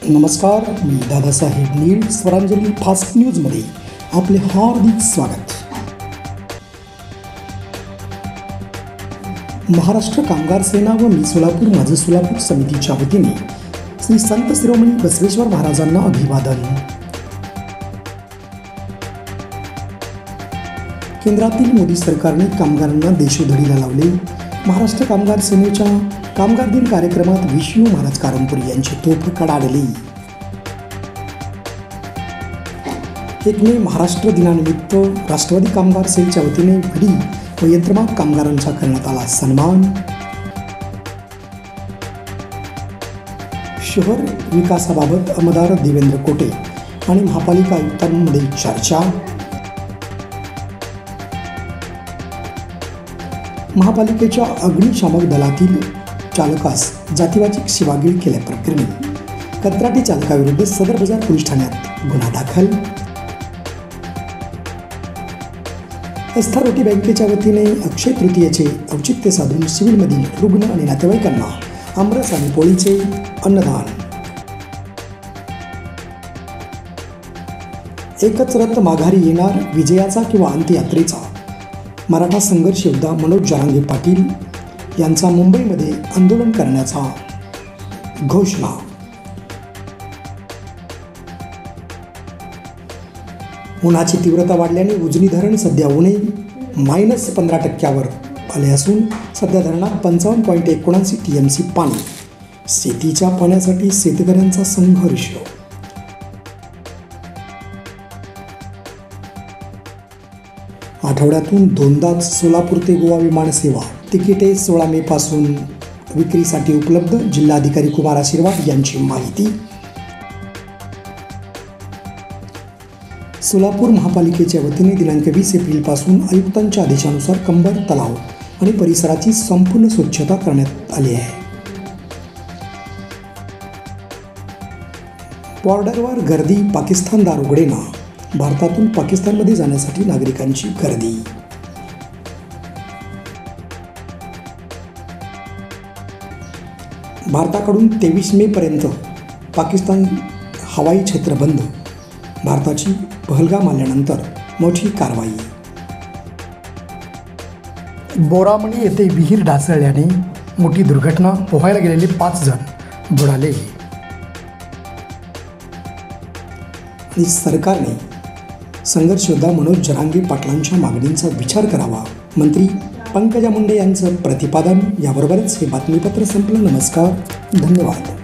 नमस्कार, मी दादासाहेब नीळ. स्वरांजली फास्ट न्यूजमध्ये आपले हार्दिक स्वागत. महाराष्ट्र कामगार सेना व मी सोलापूर माझं सोलापूर समितीच्या वतीने श्री संत शिरोमणी बसवेश्वर महाराजांना अभिवादन. केंद्रातील मोदी सरकारने कामगारांना देशोधडीला लावले. महाराष्ट्र कामगार सेनेच्या कामगार दिन कार्यक्रमात विष्णू महाराज कारंपुरी यांची तोफ कडाडली. 1 मे महाराष्ट्र दिनानिमित्त राष्ट्रवादी कामगार सेलच्या वतीने विडी व यंत्रमाग कामगारांचा करण्यात आला सन्मान. शहर विकासाबाबत आमदार देवेंद्र कोटे आणि महापालिका आयुक्तांमध्ये चर्चा. महापालिकेच्या अग्निशामक दलातील चालकास जातीवाचक शिवागीळ केल्याप्रकरणी कंत्राटी चालकाविरुद्ध सदर बाजार पोलीस ठाण्यात गुन्हा दाखल. आस्था रोटी बँकेच्या वतीने अक्षय तृतीयेचे औचित्य साधून सिव्हिलमधील रुग्ण आणि नातेवाईकांना आमरस आणि पोळीचे अन्नदान. एकच रथ माघारी येणार, विजयाचा किंवा अंत्ययात्रेचा. मराठा संघर्ष योद्धा मनोज जरांगे पाटील यांचा मुंबईमध्ये आंदोलन करण्याचा घोषणा. उन्हाची तीव्रता वाढल्याने उजनी धरण सध्या उणे -15% आले असून सध्या धरणात 55.79 TMC पाणी. शेतीच्या पाण्यासाठी शेतकऱ्यांचा संघर्ष. आठवड्यातून 2दाच सोलापूर ते गोवा विमान सेवा. तिकिटे 16 मे पासून विक्रीसाठी उपलब्ध. जिल्हाधिकारी कुमार आशीर्वाद यांची माहिती. सोलापूर महापालिकेच्या वतीने दिनांक 20 एप्रिलपासून आयुक्तांच्या आदेशानुसार कंबर तलाव आणि परिसराची संपूर्ण स्वच्छता करण्यात आली आहे. बॉर्डरवर गर्दी. पाकिस्तान दार उघडेना. भारतातून पाकिस्तानमध्ये जाण्यासाठी नागरिकांची गर्दी. भारताकडून 23 मे पर्यंत पाकिस्तान हवाई क्षेत्र बंद. भारताची पहलगाम आल्यानंतर मोठी कारवाई. बोरामणी येथे विहीर ढासळल्याने मोठी दुर्घटना. पोहायला गेलेले 5 जण बुडाले. आणि सरकारने संघर्ष योद्धा मनोज जरांगे पाटलांच्या मागणींचा विचार करावा. मंत्री पंकजा मुंडे यांचं प्रतिपादन. याबरोबरच हे बातमीपत्र संपलं. नमस्कार, धन्यवाद.